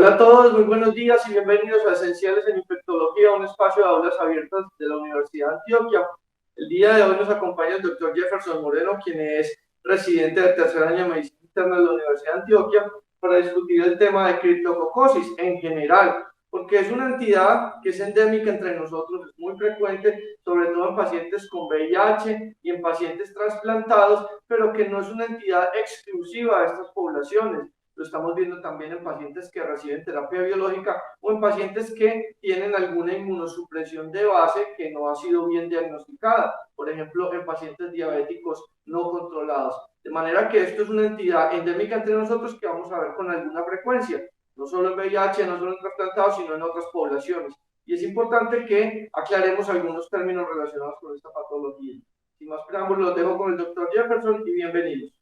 Hola a todos, muy buenos días y bienvenidos a Esenciales en Infectología, un espacio de aulas abiertas de la Universidad de Antioquia. El día de hoy nos acompaña el doctor Jefferson Moreno, quien es residente del tercer año de Medicina Interna de la Universidad de Antioquia, para discutir el tema de criptococosis en general, porque es una entidad que es endémica entre nosotros, es muy frecuente, sobre todo en pacientes con VIH y en pacientes trasplantados, pero que no es una entidad exclusiva de estas poblaciones. Lo estamos viendo también en pacientes que reciben terapia biológica o en pacientes que tienen alguna inmunosupresión de base que no ha sido bien diagnosticada, por ejemplo, en pacientes diabéticos no controlados. De manera que esto es una entidad endémica entre nosotros que vamos a ver con alguna frecuencia, no solo en VIH, no solo en trasplantados, sino en otras poblaciones. Y es importante que aclaremos algunos términos relacionados con esta patología. Sin más preámbulos, los dejo con el doctor Jefferson y bienvenidos.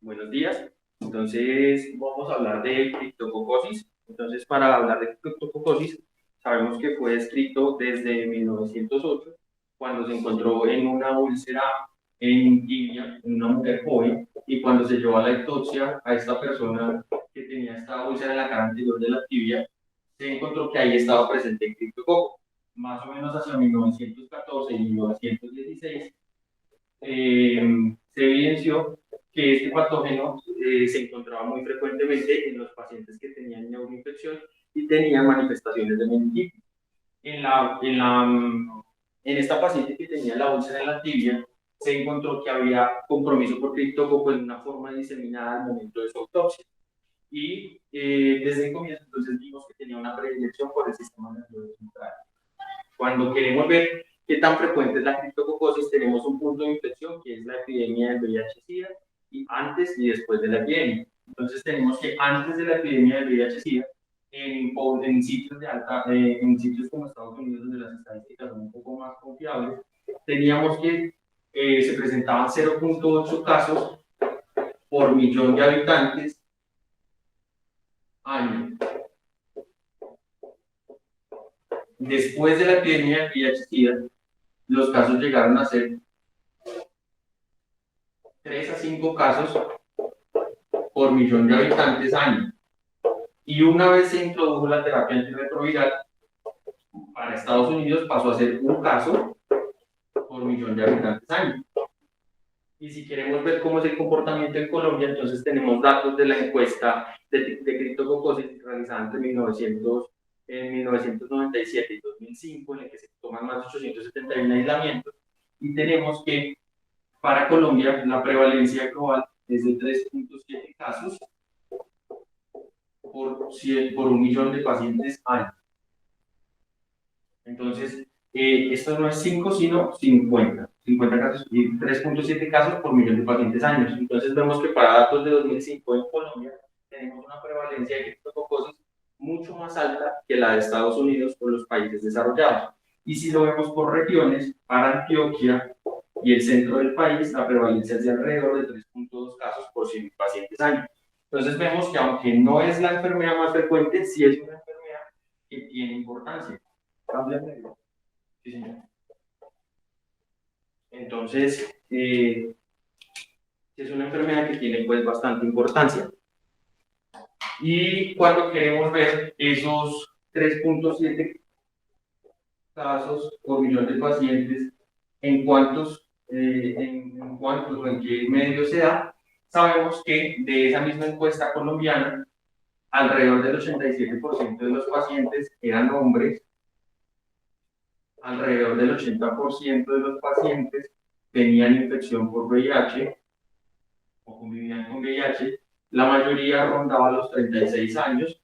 Buenos días. Entonces, vamos a hablar de criptococosis. Entonces, para hablar de criptococosis, sabemos que fue descrito desde 1908, cuando se encontró en una úlcera en tibia, en una mujer joven, y cuando se llevó a la autopsia a esta persona que tenía esta úlcera en la cara anterior de la tibia, se encontró que ahí estaba presente el criptococo. Más o menos hacia 1914 y 1916, se evidenció que este patógeno se encontraba muy frecuentemente en los pacientes que tenían neuroinfección y tenían manifestaciones de meningitis. En esta paciente que tenía la úlcera en la tibia, se encontró que había compromiso por criptococo en una forma diseminada al momento de su autopsia. Y desde el comienzo, entonces, vimos que tenía una predilección por el sistema nervioso central. Cuando queremos ver qué tan frecuente es la criptococosis, tenemos un punto de inflexión que es la epidemia del VIH-Sida, y antes y después de la epidemia. Entonces tenemos que antes de la epidemia del VIH-Sida, en sitios de alta, en sitios como Estados Unidos, donde las estadísticas son un poco más confiables, teníamos que se presentaban 0.8 casos por millón de habitantes año. Después de la epidemia del VIH-Sida, los casos llegaron a ser 3 a 5 casos por millón de habitantes año. Y una vez se introdujo la terapia antirretroviral, para Estados Unidos pasó a ser un caso por millón de habitantes año. Y si queremos ver cómo es el comportamiento en Colombia, entonces tenemos datos de la encuesta de criptococosis realizada entre 1997 y 2005, en la que se toman más de 871 aislamientos, y tenemos que para Colombia la prevalencia global es de 3.7 casos por un millón de pacientes año. Entonces, esto no es 5, sino 50 casos y 3.7 casos por millón de pacientes años. Entonces, vemos que para datos de 2005 en Colombia tenemos una prevalencia de criptococosis mucho más alta que la de Estados Unidos o los países desarrollados. Y si lo vemos por regiones, para Antioquia y el centro del país, la prevalencia es de alrededor de 3.2 casos por 100 pacientes año. Entonces, vemos que aunque no es la enfermedad más frecuente, sí es una enfermedad que tiene importancia. Sí, señor. Entonces, es una enfermedad que tiene pues bastante importancia. Y cuando queremos ver esos 3.7 casos por millón de pacientes, en cuántos o en qué medio se da, sabemos que de esa misma encuesta colombiana, alrededor del 87% de los pacientes eran hombres, alrededor del 80% de los pacientes tenían infección por VIH o convivían con VIH, la mayoría rondaba los 36 años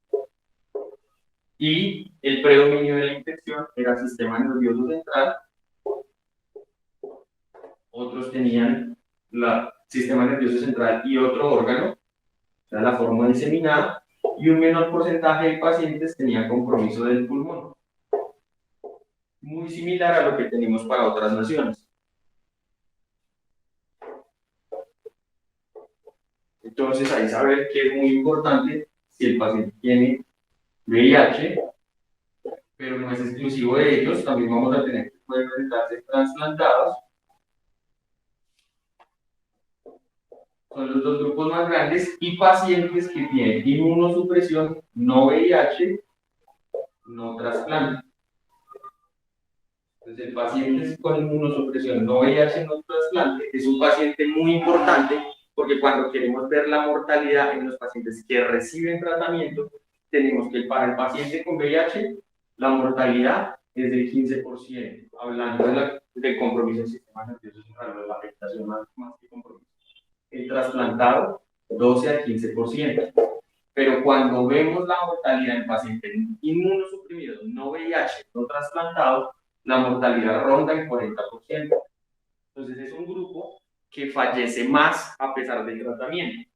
y el predominio de la infección era sistema nervioso central, otros tenían el sistema nervioso central y otro órgano, o sea, la forma diseminada, y un menor porcentaje de pacientes tenía compromiso del pulmón, muy similar a lo que tenemos para otras naciones. Entonces, ahí saber que es muy importante si el paciente tiene VIH, pero no es exclusivo de ellos, también vamos a tener que poder presentarse trasplantados. son los dos grupos más grandes, y pacientes que tienen inmunosupresión no VIH, no trasplante. Entonces, el paciente con inmunosupresión no VIH, no trasplante, es un paciente muy importante porque cuando queremos ver la mortalidad en los pacientes que reciben tratamiento, tenemos que para el paciente con VIH, la mortalidad es del 15%, hablando del compromiso del sistema nervioso central, de la afectación más que compromiso. El trasplantado, 12 al 15%. Pero cuando vemos la mortalidad en pacientes inmunosuprimidos, no VIH, no trasplantado, la mortalidad ronda el 40%. Entonces es un grupo que fallece más a pesar del tratamiento.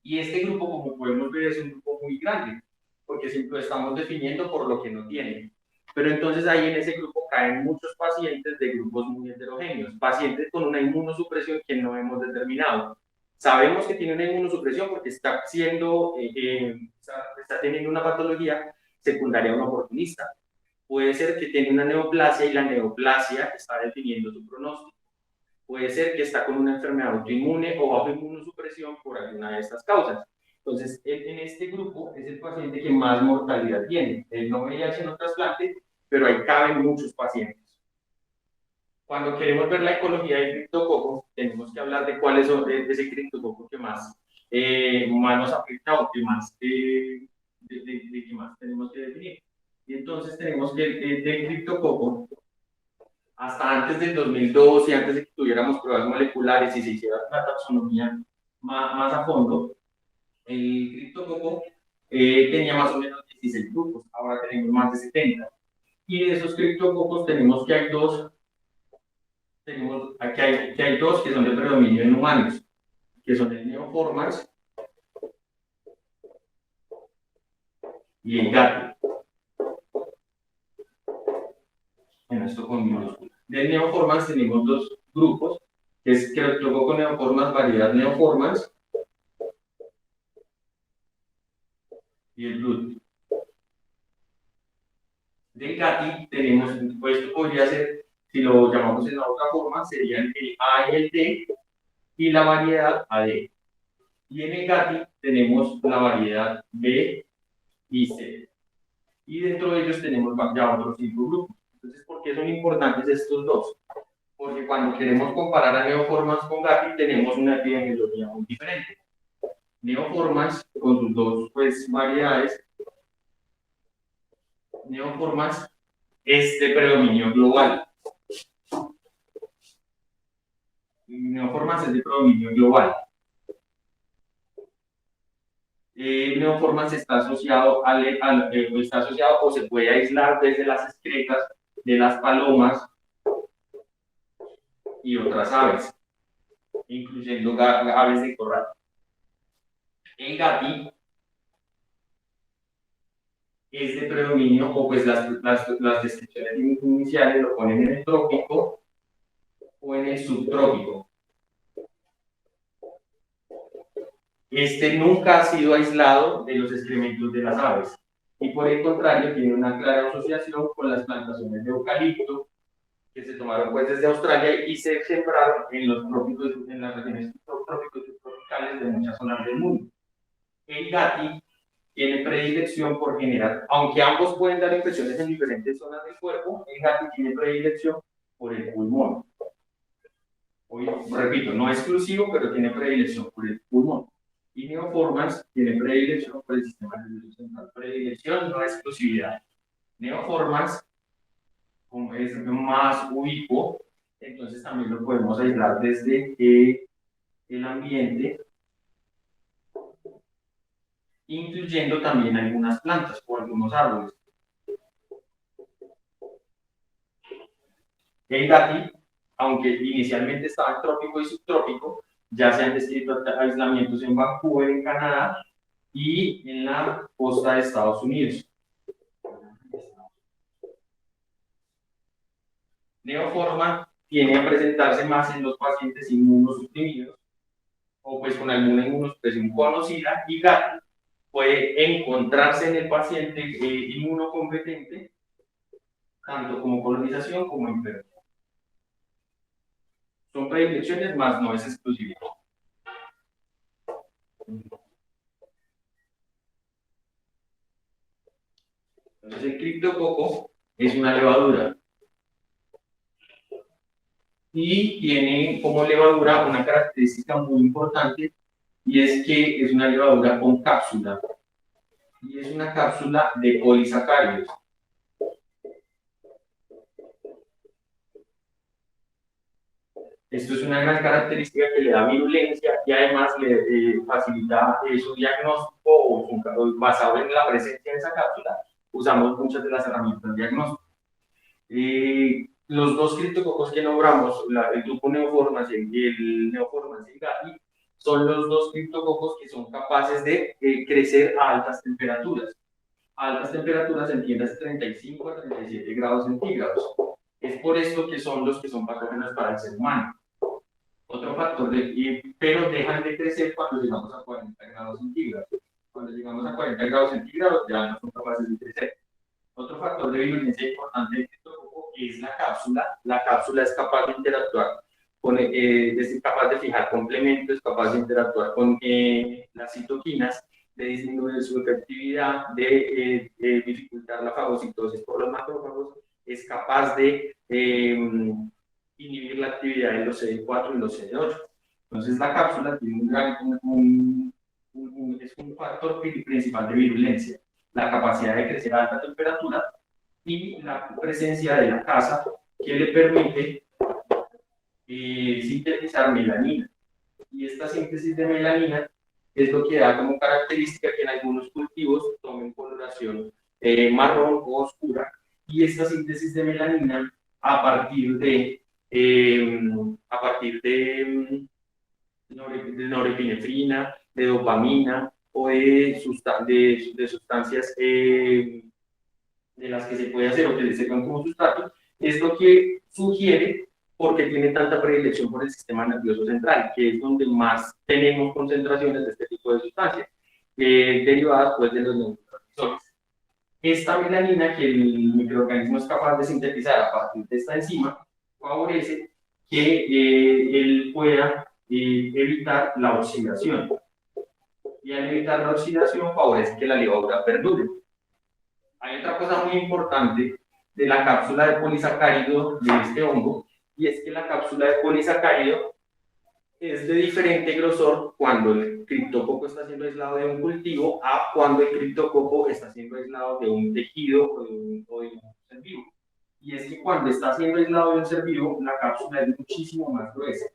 Y este grupo, como podemos ver, es un grupo muy grande, porque siempre lo estamos definiendo por lo que no tienen. Pero entonces ahí en ese grupo caen muchos pacientes de grupos muy heterogéneos, pacientes con una inmunosupresión que no hemos determinado. Sabemos que tiene una inmunosupresión porque está teniendo una patología secundaria a un oportunista. Puede ser que tiene una neoplasia y la neoplasia está definiendo su pronóstico. Puede ser que está con una enfermedad autoinmune o bajo inmunosupresión por alguna de estas causas. Entonces, en este grupo es el paciente que más mortalidad tiene. El no VIH no trasplante, pero ahí caben muchos pacientes. Cuando queremos ver la ecología del criptococo, tenemos que hablar de cuáles son ese criptococo que más nos afecta o que más, que más tenemos que definir. Y entonces tenemos que el criptococo, hasta antes del 2012, antes de que tuviéramos pruebas moleculares y se hiciera la taxonomía más a fondo, el criptococo tenía más o menos 16 grupos, ahora tenemos más de 70. Y de esos criptococos tenemos que hay dos que son de predominio en humanos, que son el Neoformans y el GATI. En esto con minúscula. Del Neoformans tenemos dos grupos, que es Cryptococcus neoformans, variedad Neoformans, y el Blood. Del GATI tenemos, pues esto podría ser, si lo llamamos en la otra forma, serían el A y el D, y la variedad AD. Y en el GATI tenemos la variedad B y C. Y dentro de ellos tenemos ya otros 5 grupos. Entonces, ¿por qué son importantes estos dos? Porque cuando queremos comparar a Neoformans con GATI, tenemos una epidemiología muy diferente. Neoformans, con sus dos variedades, Neoformans es de predominio global. Neoformans es de predominio global. Neoformans está asociado, está asociado o se puede aislar desde las excretas de las palomas y otras aves, incluyendo aves de corral. El GATI es de predominio, o pues las descripciones iniciales lo ponen en el trópico o en el subtrópico. Este nunca ha sido aislado de los excrementos de las aves y por el contrario tiene una clara asociación con las plantaciones de eucalipto que se tomaron pues desde Australia y se sembraron en los trópicos, en las regiones trópicos y tropicales de muchas zonas del mundo. El GATI tiene predilección por generar, aunque ambos pueden dar infecciones en diferentes zonas del cuerpo, el GATI tiene predilección por el pulmón. Hoy, repito, no exclusivo, pero tiene predilección por el pulmón. Y Neoformans tiene predilección por el sistema nervioso central. Predilección, no exclusividad. Neoformans, como es más ubicuo, entonces también lo podemos aislar desde el ambiente, incluyendo también algunas plantas o algunos árboles. El GATI, aunque inicialmente estaba en trópico y subtrópico, ya se han descrito aislamientos en Vancouver, en Canadá, y en la costa de Estados Unidos. Neoforma tiene a presentarse más en los pacientes inmunosuprimidos o pues con alguna inmunosupresión conocida, y GATI puede encontrarse en el paciente inmunocompetente tanto como colonización como enfermedad. Son predilecciones, más no es exclusividad. Entonces, el criptococo es una levadura y tiene como levadura una característica muy importante, y es que es una levadura con cápsula, y es una cápsula de polisacáridos. Esto es una gran característica que le da virulencia y además le facilita su diagnóstico basado en la presencia de esa cápsula. Usamos muchas de las herramientas de diagnóstico. Los dos criptococos que nombramos, el grupo Neoformas y el Neoformas y el Gavi, son los dos criptococos que son capaces de crecer a altas temperaturas. A altas temperaturas, entiendas, 35 a 37 grados centígrados. Es por esto que son los que son patógenos para el ser humano. Otro factor, pero dejan de crecer cuando llegamos a 40 grados centígrados. Cuando llegamos a 40 grados centígrados ya no son capaces de crecer. Otro factor de virulencia importante del criptococo es la cápsula. La cápsula es capaz de interactuar es capaz de fijar complementos, es capaz de interactuar con las citoquinas, de disminuir su efectividad, de dificultar la fagocitosis por los macrófagos, es capaz de inhibir la actividad de los CD4 y los CD8. Entonces la cápsula tiene es un factor principal de virulencia, la capacidad de crecer a alta temperatura y la presencia de la casa que le permite sintetizar melanina. Y esta síntesis de melanina es lo que da como característica que en algunos cultivos tomen coloración marrón o oscura, y esta síntesis de melanina a partir de norepinefrina, de dopamina o de sustancias de las que se puede hacer o que le sirvan como sustrato, es lo que sugiere por qué tiene tanta predilección por el sistema nervioso central, que es donde más tenemos concentraciones de este tipo de sustancias, derivadas pues de los neurotransmisores. Esta melanina que el microorganismo es capaz de sintetizar a partir de esta enzima favorece que él pueda evitar la oxidación. Y al evitar la oxidación favorece que la levadura perdure. Hay otra cosa muy importante de la cápsula de polisacárido de este hongo, y es que la cápsula de polisacárido es de diferente grosor cuando el criptococo está siendo aislado de un cultivo a cuando el criptococo está siendo aislado de un tejido o de un ser vivo. Y es que cuando está siendo aislado de un ser vivo, la cápsula es muchísimo más gruesa.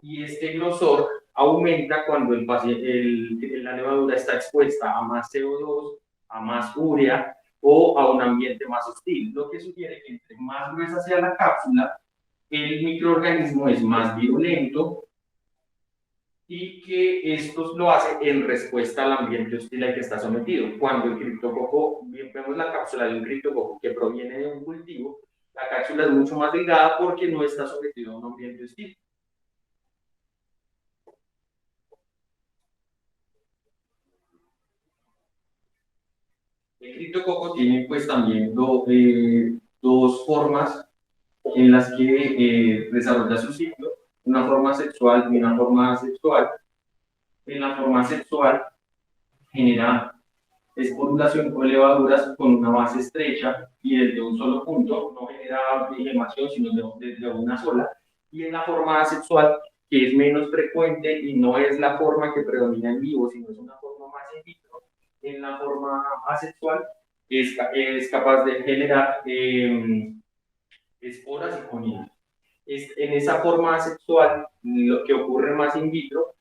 Y este grosor aumenta cuando la levadura está expuesta a más CO2, a más urea o a un ambiente más hostil, lo que sugiere que entre más gruesa sea la cápsula, el microorganismo es más virulento, y que esto lo hace en respuesta al ambiente hostil al que está sometido. Cuando el criptococo, vemos la cápsula de un criptococo que proviene de un cultivo, la cápsula es mucho más delgada porque no está sometido a un ambiente hostil. El criptococo tiene pues también dos formas en las que desarrolla su ciclo, una forma sexual y una forma asexual. En la forma sexual genera esporulación con levaduras con una base estrecha y desde un solo punto, no genera digemación sino desde una sola. Y en la forma asexual, que es menos frecuente y no es la forma que predomina en vivo, sino es una forma más in vitro, en la forma asexual es capaz de generar esporas y conidios. En esa forma asexual, lo que ocurre más in vitro,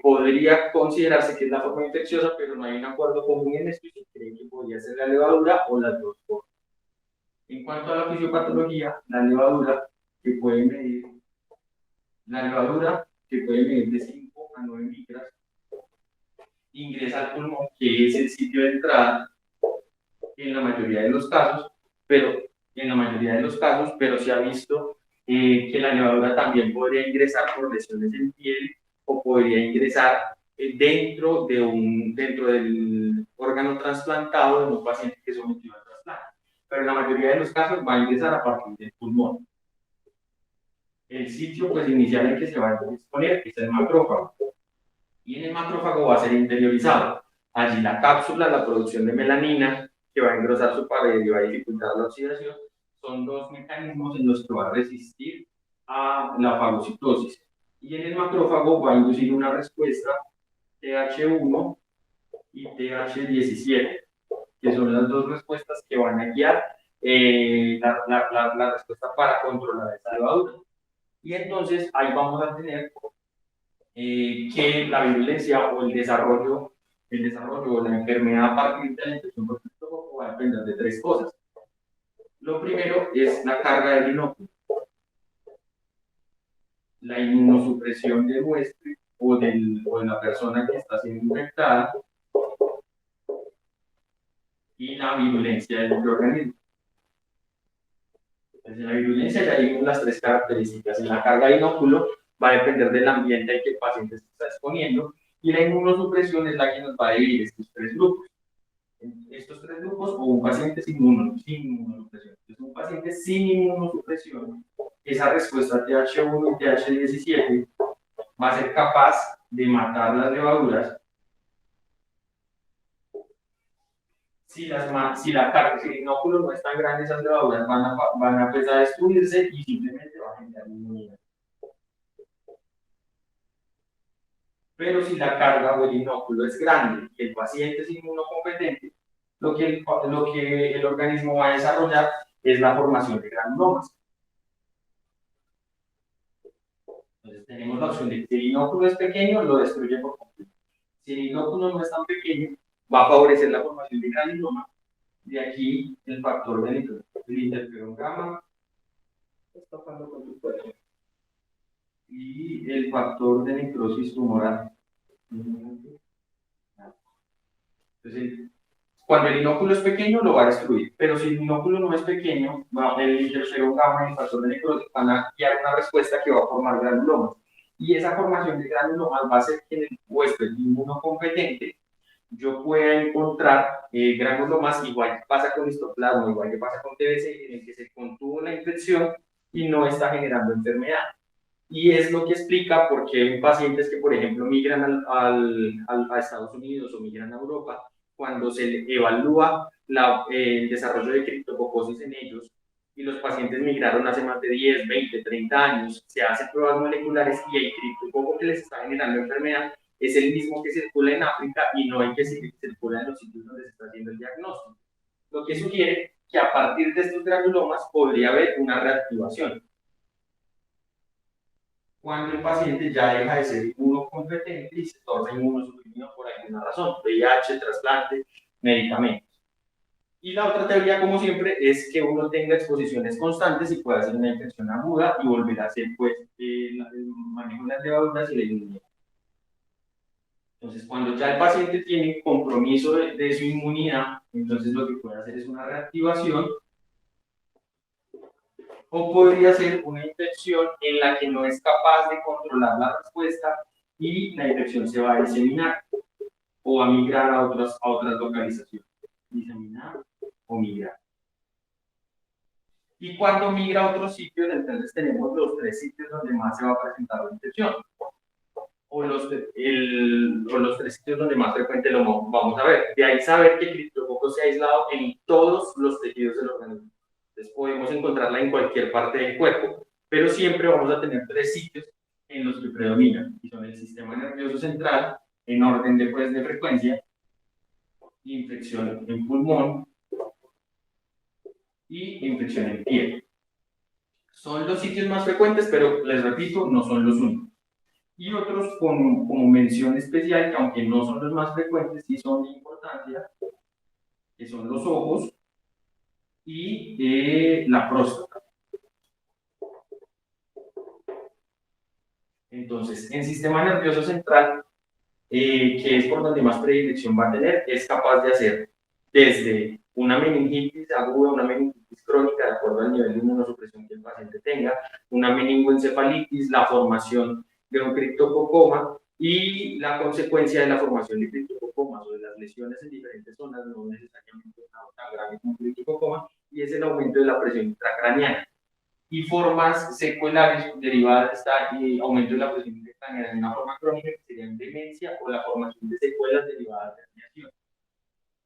podría considerarse que es la forma infecciosa, pero no hay un acuerdo común en esto y se cree que podría ser la levadura o las dos formas. En cuanto a la fisiopatología, que puede medir, la levadura que puede medir de 5 a 9 micras, ingresa al pulmón, que es el sitio de entrada en la mayoría de los casos, pero se ha visto que la levadura también podría ingresar por lesiones en piel o podría ingresar dentro del órgano trasplantado de un paciente que es sometido al trasplante. Pero en la mayoría de los casos va a ingresar a partir del pulmón. El sitio pues, inicial en que se va a exponer es el macrófago. y en el macrófago va a ser interiorizado. Allí la cápsula, la producción de melanina, que va a engrosar su pared y va a dificultar la oxidación, son dos mecanismos en los que va a resistir a la fagocitosis. Y en el macrófago va a inducir una respuesta TH1 y TH17, que son las dos respuestas que van a guiar la respuesta para controlar esta levadura. Y entonces ahí vamos a tener que la virulencia o el desarrollo o la enfermedad a partir de la infección por criptococo va a depender de tres cosas. Lo primero es la carga del inóculo, la inmunosupresión del huésped o de la persona que está siendo infectada y la virulencia del microorganismo. Entonces, en la virulencia ya vimos las tres características. En la carga de inóculo va a depender del ambiente al que el paciente se está exponiendo y la inmunosupresión es la que nos va a dividir estos tres grupos. Estos tres grupos o un paciente sin inmunosupresión. Entonces, un paciente sin inmunosupresión, esa respuesta TH1 y TH17 va a ser capaz de matar las levaduras si el inóculo no es tan grande, esas levaduras van a empezar a destruirse y simplemente va a generar inmunidad. Pero si la carga o el inóculo es grande y el paciente es inmunocompetente, lo que el organismo va a desarrollar es la formación de granulomas. Entonces tenemos la opción de que si el inóculo es pequeño, lo destruye por completo. Si el inóculo no es tan pequeño, va a favorecer la formación de granuloma. De aquí el factor de el interferón gamma y el factor de necrosis tumoral. Entonces, cuando el inóculo es pequeño, lo va a destruir, pero si el inóculo no es pequeño, el interferón gamma y el factor de necrosis van a guiar una respuesta que va a formar granulomas. Y esa formación de granulomas va a hacer que en el huésped inmunocompetente yo pueda encontrar granulomas, igual que pasa con histoplasma, igual que pasa con TBC, en el que se contuvo la infección y no está generando enfermedad. Y es lo que explica por qué hay pacientes que, por ejemplo, migran a Estados Unidos o migran a Europa, cuando se evalúa el desarrollo de criptococosis en ellos, y los pacientes migraron hace más de 10, 20, 30 años, se hacen pruebas moleculares y el criptococo que les está generando enfermedad es el mismo que circula en África y no el que circula en los sitios donde se está haciendo el diagnóstico. Lo que sugiere que a partir de estos granulomas podría haber una reactivación. Cuando el paciente ya deja de ser inmunocompetente y se torna inmunosuprimido por alguna razón, VIH, trasplante, medicamentos. Y la otra teoría, como siempre, es que uno tenga exposiciones constantes y pueda hacer una infección aguda y volver a hacer pues, el manejo de las levaduras y la inmunidad. Entonces, cuando ya el paciente tiene compromiso de su inmunidad, entonces lo que puede hacer es una reactivación, o podría ser una infección en la que no es capaz de controlar la respuesta y la infección se va a diseminar o a migrar a otras localizaciones. Diseminar o migrar. Y cuando migra a otros sitios, entonces tenemos los tres sitios donde más se va a presentar la infección. O los tres sitios donde más frecuente lo vamos a ver. De ahí saber que el criptococo se ha aislado en todos los tejidos del organismo. Entonces podemos encontrarla en cualquier parte del cuerpo, pero siempre vamos a tener tres sitios en los que predominan, y son el sistema nervioso central, en orden de frecuencia, infección en pulmón y infección en piel. Son los sitios más frecuentes, pero les repito, no son los únicos. Y otros como mención especial, que aunque no son los más frecuentes, sí son de importancia, que son los ojos y la próstata. Entonces, en sistema nervioso central, que es por donde más predilección va a tener, es capaz de hacer desde una meningitis aguda, una meningitis crónica, de acuerdo al nivel de inmunosupresión que el paciente tenga, una meningoencefalitis, la formación de un criptococoma y la consecuencia de la formación de criptococomas o de las lesiones en diferentes zonas, no necesariamente tan grave como un criptococoma, y es el aumento de la presión intracraneana. Y formas secuelares derivadas de este aumento de la presión intracraneana intracraniana en una forma crónica, que serían demencia o la formación de secuelas derivadas de radiación.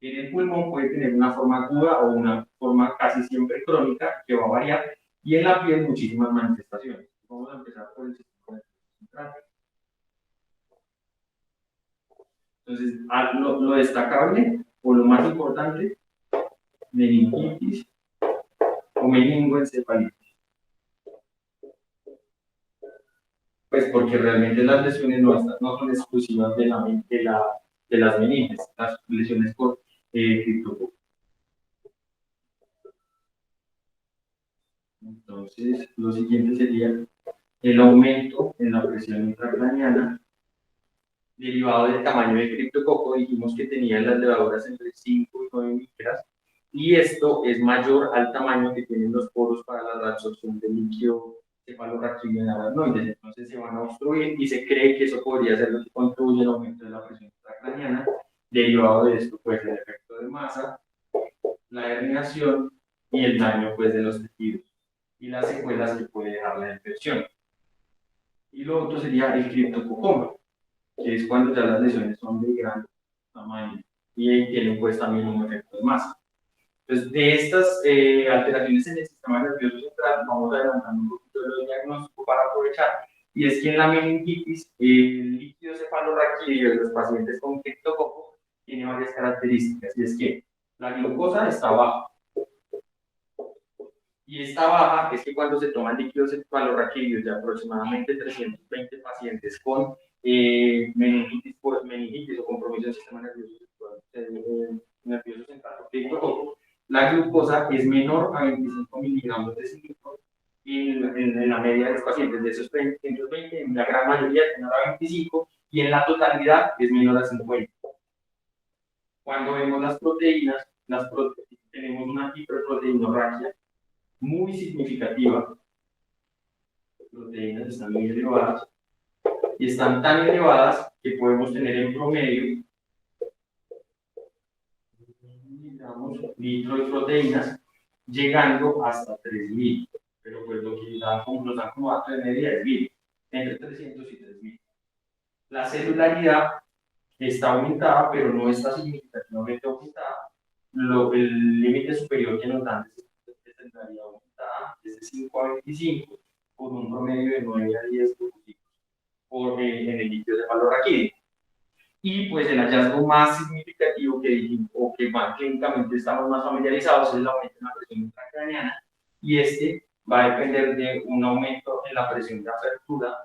En el pulmón puede tener una forma aguda o una forma casi siempre crónica, que va a variar, y en la piel muchísimas manifestaciones. Vamos a empezar por el sistema nervioso central. Entonces, lo destacable o lo más importante, meningitis o meningoencefalitis. Pues porque realmente las lesiones no son exclusivas de las meninges, las lesiones por criptococo. Entonces, lo siguiente sería el aumento en la presión intracraniana derivado del tamaño del criptococo. Dijimos que tenían las levaduras entre 5 y 9 micras, y esto es mayor al tamaño que tienen los poros para la reabsorción del líquido cefalorraquídeo en aracnoides. Entonces se van a obstruir y se cree que eso podría ser lo que contribuye al aumento de la presión intracraniana. Derivado de esto, pues el efecto de masa, la herniación y el daño pues de los tejidos y las secuelas que puede dejar la infección. Y lo otro sería el criptococoma, que es cuando ya las lesiones son de gran tamaño y tienen pues también un efecto de masa. Entonces, de estas alteraciones en el sistema nervioso central, vamos adelantando un poquito de los diagnósticos para aprovechar, y es que en la meningitis, el líquido cefalorraquídeo de los pacientes con criptococo tiene varias características, y es que la glucosa está baja, y esta baja es que cuando se toma el líquido cefalorraquídeo de aproximadamente 320 pacientes con meningitis o compromiso del sistema nervioso central por criptococo, la glucosa es menor a 25 miligramos de cilindro en la media de los pacientes. De esos 320, en la gran mayoría es menor a 25, y en la totalidad es menor a 50. Cuando vemos las proteínas, tenemos una hiperproteinorragia muy significativa. Las proteínas están muy elevadas, y están tan elevadas que podemos tener en promedio litros de proteínas, llegando hasta 3.000, pero pues lo que nos dan como dato de media es 1.000, entre 300 y 3.000. La celularidad está aumentada, pero no está significativamente aumentada. El límite superior que nos dan de celularidad aumentada es de 5 a 25, por un promedio de 9 a 10 por en el líquido cefalorraquídeo. Y pues el hallazgo más significativo que dijimos, o que más clínicamente estamos más familiarizados, es el aumento en la presión intracraniana, y este va a depender de un aumento en la presión de apertura,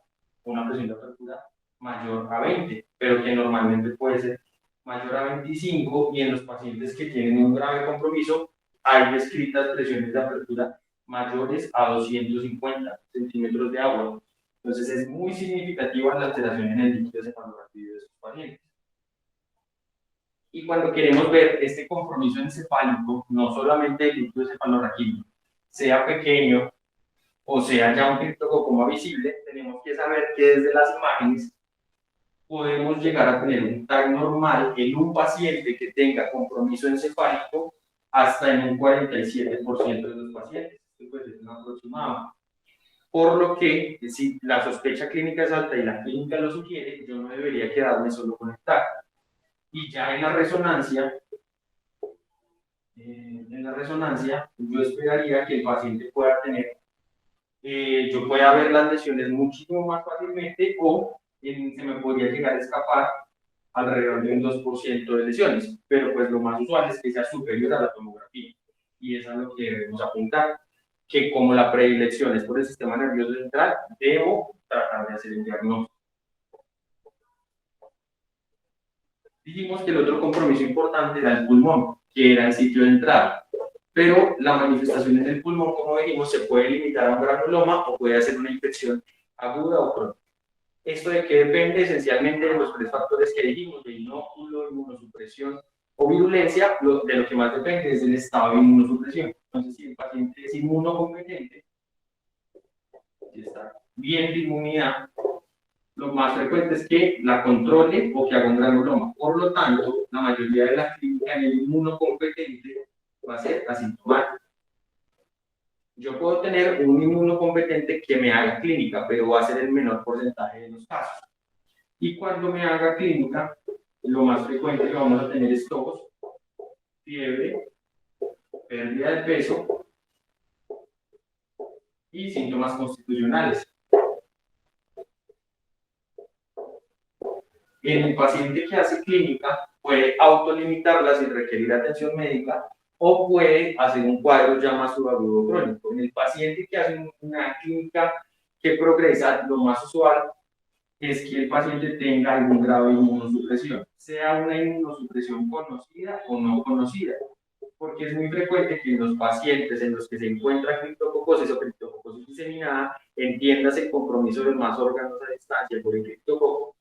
una presión de apertura mayor a 20, pero que normalmente puede ser mayor a 25, y en los pacientes que tienen un grave compromiso hay descritas presiones de apertura mayores a 250 centímetros de agua. Entonces es muy significativa la alteración en el líquido cefalorraquídeo de estos pacientes. Y cuando queremos ver este compromiso encefálico, no solamente el líquido cefalorraquídeo, sea pequeño o sea ya un criptococoma visible, tenemos que saber que desde las imágenes podemos llegar a tener un TAC normal en un paciente que tenga compromiso encefálico hasta en un 47% de los pacientes. Esto pues es un aproximado. Por lo que, si la sospecha clínica es alta y la clínica lo sugiere, yo no debería quedarme solo con el TAC. Y ya en la resonancia, yo esperaría que el paciente pueda tener, yo pueda ver las lesiones muchísimo más fácilmente, o se me podría llegar a escapar alrededor de un 2% de lesiones, pero pues lo más usual es que sea superior a la tomografía, y eso es a lo que debemos apuntar, que como la predilección es por el sistema nervioso central, debo tratar de hacer el diagnóstico. Dijimos que el otro compromiso importante era el pulmón, que era el sitio de entrada, pero la manifestación en el pulmón, como dijimos, se puede limitar a un granuloma o puede hacer una infección aguda o crónica. ¿Esto de qué depende? Esencialmente de los tres factores que dijimos, de inóculo, inmunosupresión o virulencia. De lo que más depende es del estado de inmunosupresión. Entonces, si el paciente es inmunocompetente, si está bien de inmunidad, lo más frecuente es que la controle o que haga un granuloma. Por lo tanto, la mayoría de la clínica en el inmunocompetente va a ser asintomática. Yo puedo tener un inmunocompetente que me haga clínica, pero va a ser el menor porcentaje de los casos. Y cuando me haga clínica, lo más frecuente que vamos a tener es tos, fiebre, pérdida de peso y síntomas constitucionales. En el paciente que hace clínica puede autolimitarla sin requerir atención médica o puede hacer un cuadro ya más subagudo crónico. En el paciente que hace una clínica que progresa, lo más usual es que el paciente tenga algún grado de inmunosupresión, sea una inmunosupresión conocida o no conocida, porque es muy frecuente que en los pacientes en los que se encuentra criptococosis o criptococosis diseminada, entiendas el compromiso de más órganos a distancia por el criptococo,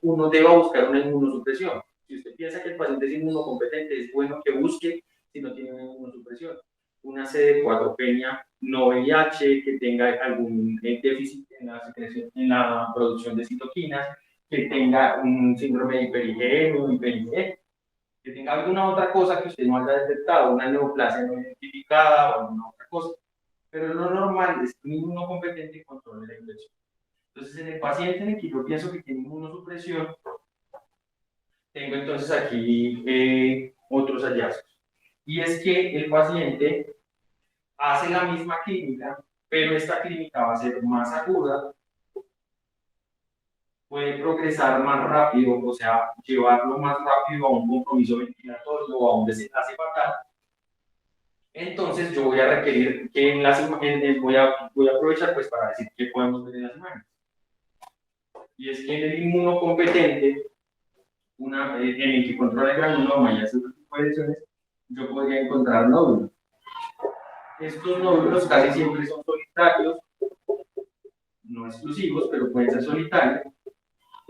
uno deba buscar una inmunosupresión. Si usted piensa que el paciente es inmunocompetente, es bueno que busque, si no tiene una inmunosupresión, una CD4-penia no VIH, que tenga algún déficit en la producción de citoquinas, que tenga un síndrome de hiper-IgM o hiper-IgE, que tenga alguna otra cosa que usted no haya detectado, una neoplasia no identificada o alguna otra cosa. Pero lo normal es que un inmunocompetente controle la infección. Entonces, en el paciente en el que yo pienso que tiene inmunosupresión, tengo entonces aquí otros hallazgos. Y es que el paciente hace la misma clínica, pero esta clínica va a ser más aguda, puede progresar más rápido, o sea, llevarlo más rápido a un compromiso ventilatorio o a un desenlace fatal. Entonces, yo voy a requerir que en las imágenes, voy a aprovechar pues para decir qué podemos ver en las imágenes. Y es que en el inmunocompetente, en el que controla el granuloma y hace otro tipo de lesiones, yo podría encontrar nódulos. Estos nódulos casi siempre son solitarios, no exclusivos, pero pueden ser solitarios,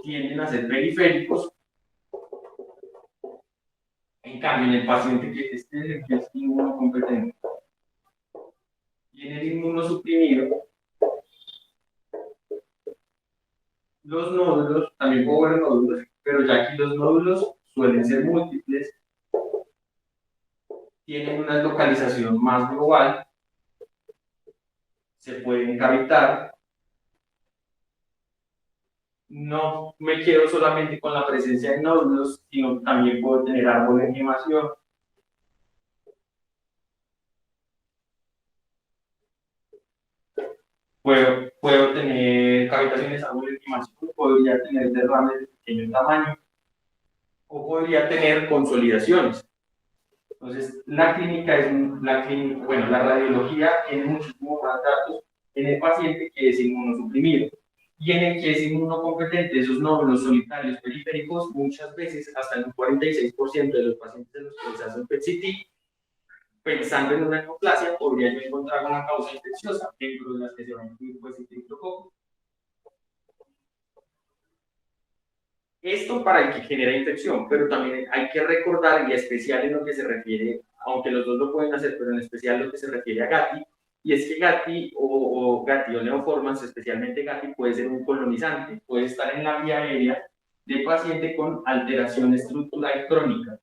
tienden a ser periféricos. En cambio, en el paciente que es inmunocompetente y en el inmunosuprimido, los nódulos, también puedo ver nódulos, pero ya aquí los nódulos suelen ser múltiples, tienen una localización más global, se pueden cavitar. No me quedo solamente con la presencia de nódulos, sino también puedo tener árbol de gemación. Puedo tener cavitaciones, árbol de gemación, podría tener derrames de pequeño tamaño, o podría tener consolidaciones. Entonces, la clínica es bueno, la radiología tiene muchísimos más datos en el paciente que es inmunosuprimido. Y en el que es inmunocompetente, esos nódulos solitarios periféricos, muchas veces hasta el 46% de los pacientes en los que se hace un PET-CT, pensando en una neoplasia, podría yo encontrar una causa infecciosa dentro de las que se va a incluir pues, el criptococo. Esto para el que genera infección, pero también hay que recordar, y especial en lo que se refiere, aunque los dos lo pueden hacer, pero en especial lo que se refiere a GATI, y es que GATI o Neoformans, especialmente GATI, puede ser un colonizante, puede estar en la vía aérea del paciente con alteración estructural crónica.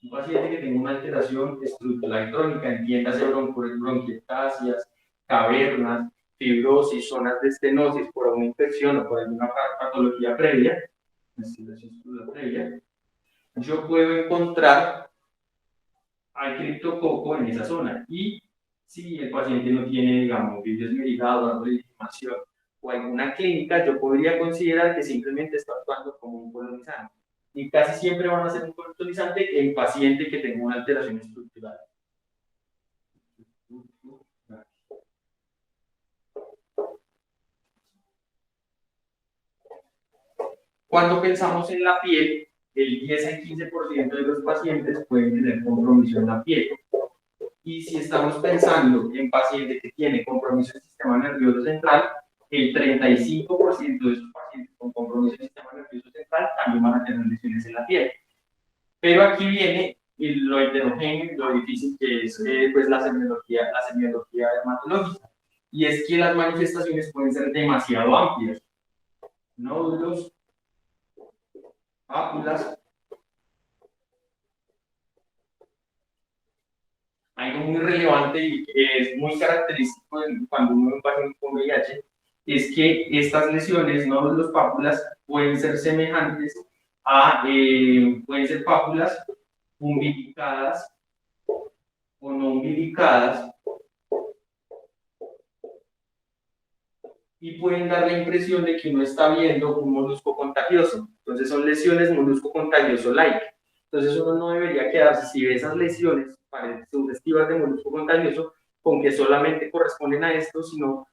Un paciente que tenga una alteración estructural crónica, entiéndase bronquiectasias, cavernas, fibrosis, zonas de estenosis por una infección o por alguna patología previa, yo puedo encontrar al criptococo en esa zona. Y si el paciente no tiene, digamos, vídeos medicados, árbol de inflamación o alguna clínica, yo podría considerar que simplemente está actuando como un colonizante. Y casi siempre van a ser un colonizante en paciente que tenga una alteración estructural. Cuando pensamos en la piel, el 10 al 15% de los pacientes pueden tener compromiso en la piel. Y si estamos pensando en pacientes que tienen compromiso del sistema nervioso central, el 35% de esos pacientes con compromiso del sistema nervioso central también van a tener lesiones en la piel. Pero aquí viene lo heterogéneo y lo difícil que es pues la semiología dermatológica. Y es que las manifestaciones pueden ser demasiado amplias. Nódulos, pápulas, Algo muy relevante y que es muy característico cuando uno ve un paciente con VIH es que estas lesiones, nódulos pápulas, pueden ser semejantes a, pueden ser pápulas umbilicadas o no umbilicadas, y pueden dar la impresión de que uno está viendo un molusco contagioso. Entonces son lesiones molusco contagioso-like. Entonces uno no debería quedarse, si ve esas lesiones sugestivas de molusco contagioso, con que solamente corresponden a esto, sino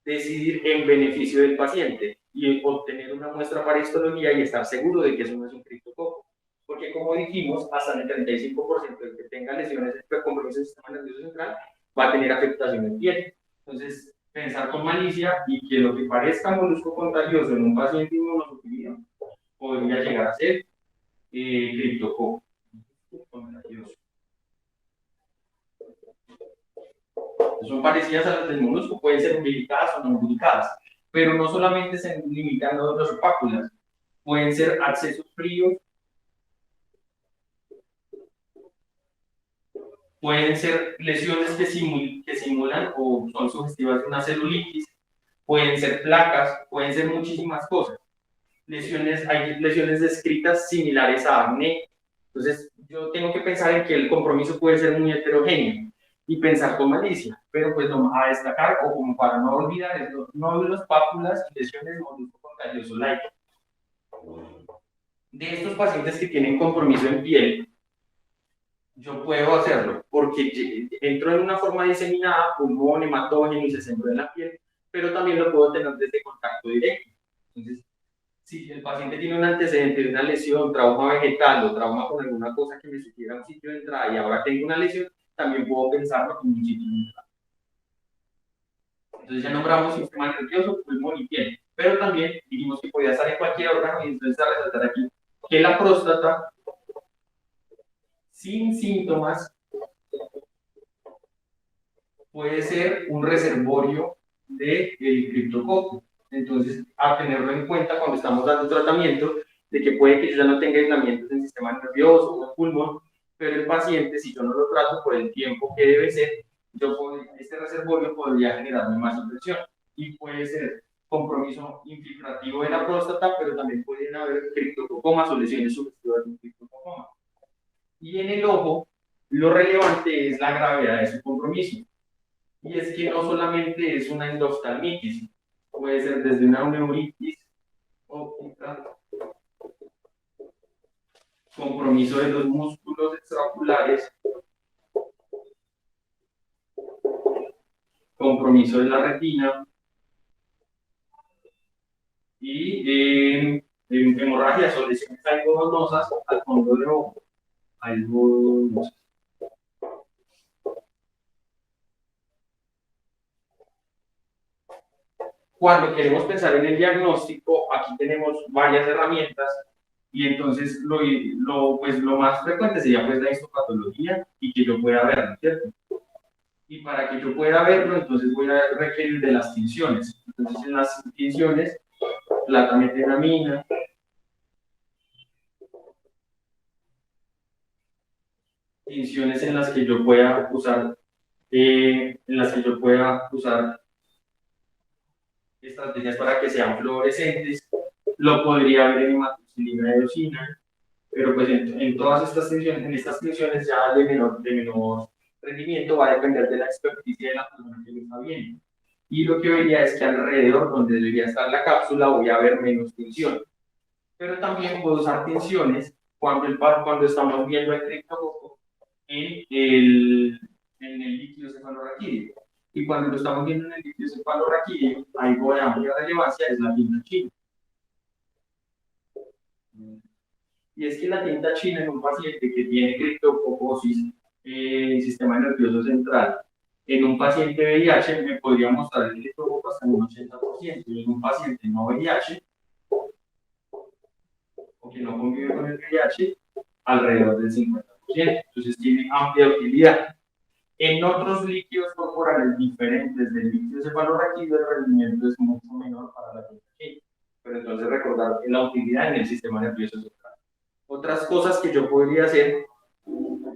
decidir en beneficio del paciente y obtener una muestra para histología y estar seguro de que eso no es un criptococo. Porque como dijimos, hasta el 35% del que tenga lesiones de compromiso del sistema nervioso central va a tener afectación en piel. Entonces, pensar con malicia y que lo que parezca molusco contagioso en un paciente inmunosuprimido podría llegar a ser criptococo contagioso. Son parecidas a las del molusco, pueden ser umbilicadas o no umbilicadas, pero no solamente se limitan a las opáculas, pueden ser accesos fríos, pueden ser lesiones que simulan o son sugestivas de una celulitis, pueden ser placas, pueden ser muchísimas cosas. Hay lesiones descritas similares a acné. Entonces, yo tengo que pensar en que el compromiso puede ser muy heterogéneo y pensar con malicia, pero pues a destacar o como para no olvidar es los nódulos, pápulas y lesiones molusco contagioso like. De estos pacientes que tienen compromiso en piel, yo puedo hacerlo porque entro en una forma diseminada, pulmón, hematógeno y se sembró en la piel, pero también lo puedo tener desde contacto directo. Entonces, si el paciente tiene un antecedente de una lesión, trauma vegetal o trauma con alguna cosa que me sugiera un sitio de entrada y ahora tengo una lesión, también puedo pensarlo como un sitio de entrada. Entonces ya nombramos sistema nervioso, pulmón y piel, pero también dijimos que podía estar en cualquier órgano y entonces a resaltar aquí que la próstata sin síntomas puede ser un reservorio del criptococo. Entonces, a tenerlo en cuenta cuando estamos dando tratamiento, de que puede que yo ya no tenga aislamientos en el sistema nervioso o el pulmón, pero el paciente, si yo no lo trato por el tiempo que debe ser, este reservorio podría generarme más infección y puede ser compromiso infiltrativo de la próstata, pero también pueden haber criptococomas o lesiones sugestivas de un criptococoma. Y en el ojo, lo relevante es la gravedad de su compromiso. Y es que no solamente es una endoftalmitis, puede ser desde una neuritis óptica, compromiso de los músculos extraoculares, compromiso de la retina y hemorragias o lesiones algodonosas al fondo de ojo. Algodonosas. Cuando queremos pensar en el diagnóstico, aquí tenemos varias herramientas y entonces lo más frecuente sería pues la histopatología y que yo pueda verlo, ¿cierto? Y para que yo pueda verlo, entonces voy a requerir de las tinciones. Entonces en las tinciones, plata-metenamina, tinciones en las que yo pueda usar estrategias para que sean fluorescentes, lo podría ver en hematoxilina de eosina, pero pues en todas estas tensiones, en estas tensiones ya de menor rendimiento va a depender de la experticia de la persona que lo está viendo. Y lo que vería es que alrededor donde debería estar la cápsula voy a ver menos tensión. Pero también puedo usar tensiones cuando estamos viendo el criptococo en el líquido cefalorraquídeo. Y cuando lo estamos viendo en el líquido cefalorraquídeo, algo de amplia relevancia es la tinta china. Y es que la tinta china en un paciente que tiene criptococosis en el sistema nervioso central, en un paciente VIH me podría mostrar el criptococo hasta un 80%, y en un paciente no VIH o que no convive con el VIH, alrededor del 50%. Entonces tiene amplia utilidad. En otros líquidos corporales diferentes del líquido cefalorraquídeo, el rendimiento es mucho menor para la tinta china. Pero entonces recordar la utilidad en el sistema nervioso central. Otras cosas que yo podría hacer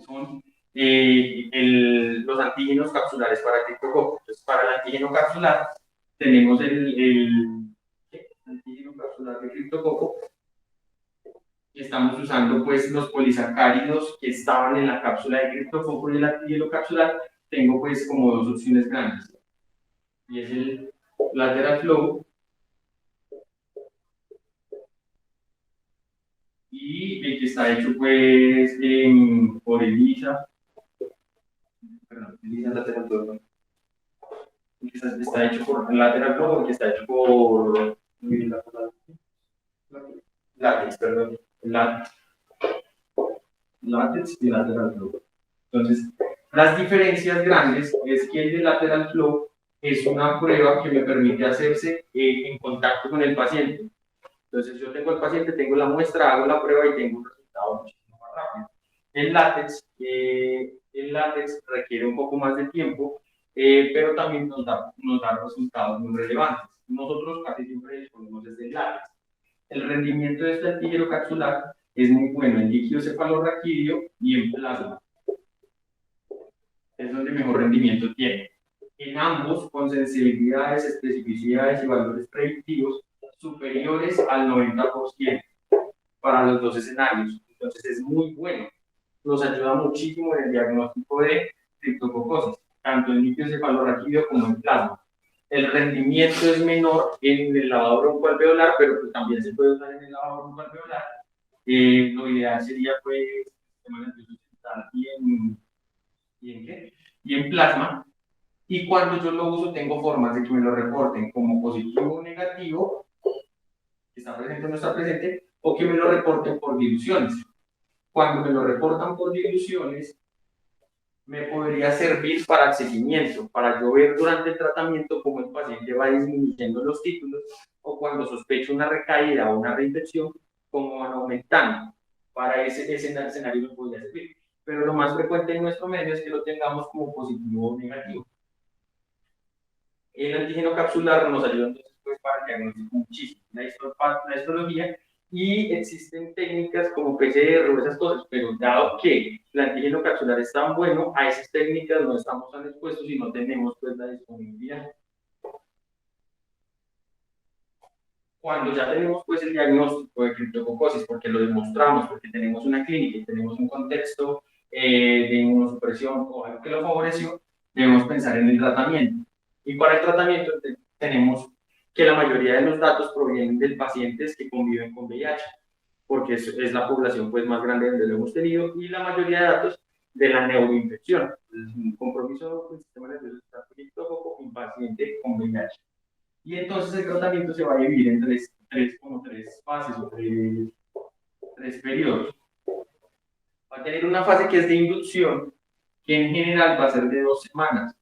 son los antígenos capsulares para criptococo. Entonces, para el antígeno capsular tenemos el antígeno capsular de criptococo. Estamos usando pues los polisacáridos que estaban en la cápsula de criptococo y el antígeno capsular. Tengo pues como dos opciones grandes. Y es el lateral flow y el que está hecho pues por ELISA. Perdón, ELISA lateral flow. El que está hecho por lateral flow, el que está hecho por látex, perdón. Látex y lateral flow. Entonces, las diferencias grandes es que el de lateral flow es una prueba que me permite hacerse en contacto con el paciente. Entonces, yo tengo el paciente, tengo la muestra, hago la prueba y tengo un resultado muchísimo más rápido. El látex requiere un poco más de tiempo, pero también nos da resultados muy relevantes. Nosotros casi siempre disponemos desde el látex. El rendimiento de este antígeno capsular es muy bueno en líquido cefalorraquídeo y en plasma. Es donde mejor rendimiento tiene. En ambos, con sensibilidades, especificidades y valores predictivos superiores al 90% para los dos escenarios. Entonces es muy bueno. Nos ayuda muchísimo en el diagnóstico de criptococosis, tanto en líquido cefalorraquídeo como en plasma. El rendimiento es menor en el lavado broncoalveolar, pero pues también se puede usar en el lavado broncoalveolar. Lo ideal sería pues sistema nervioso central y en plasma. Y cuando yo lo uso, tengo formas de que me lo reporten como positivo o negativo, que está presente o no está presente, o que me lo reporten por diluciones. Cuando me lo reportan por diluciones, me podría servir para el seguimiento, para yo ver durante el tratamiento cómo el paciente va disminuyendo los títulos, o cuando sospecho una recaída o una reinfección, cómo van aumentando. Para ese escenario me podría servir. Pero lo más frecuente en nuestro medio es que lo tengamos como positivo o negativo. El antígeno capsular nos ayuda entonces pues, para el diagnóstico muchísimo, la histología, y existen técnicas como PCR o esas cosas, pero dado que el antígeno capsular es tan bueno, a esas técnicas no estamos tan expuestos y no tenemos pues la disponibilidad. Cuando ya tenemos pues el diagnóstico de criptococosis, porque lo demostramos, porque tenemos una clínica y tenemos un contexto de inmunosupresión o algo que lo favoreció, debemos pensar en el tratamiento. Y para el tratamiento tenemos que la mayoría de los datos provienen de pacientes que conviven con VIH, porque es la población pues, más grande donde lo hemos tenido, y la mayoría de datos de la neuroinfección, un compromiso con el sistema nervioso central con paciente con VIH. Y entonces el tratamiento se va a dividir en tres fases o tres periodos. Va a tener una fase que es de inducción, que en general va a ser de 2 semanas.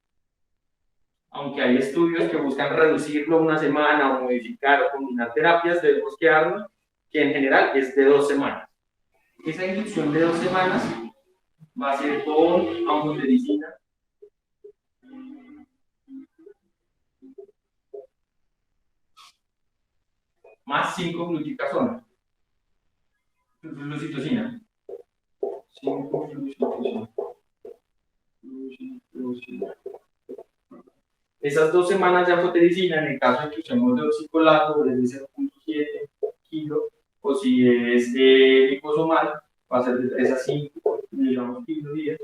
Aunque hay estudios que buscan reducirlo a 1 semana o modificar o combinar terapias, debemos quedarnos que en general es de 2 semanas. Esa inducción de 2 semanas va a ser con amphotericina, más 5-fluticasona, flucitocina. 5-flucitocina. Esas 2 semanas de amphotericina, en el caso de que usemos de oxicolato, es de 0.7 kilo, o si es liposomal, va a ser de 3 a 5, digamos, kilo 10.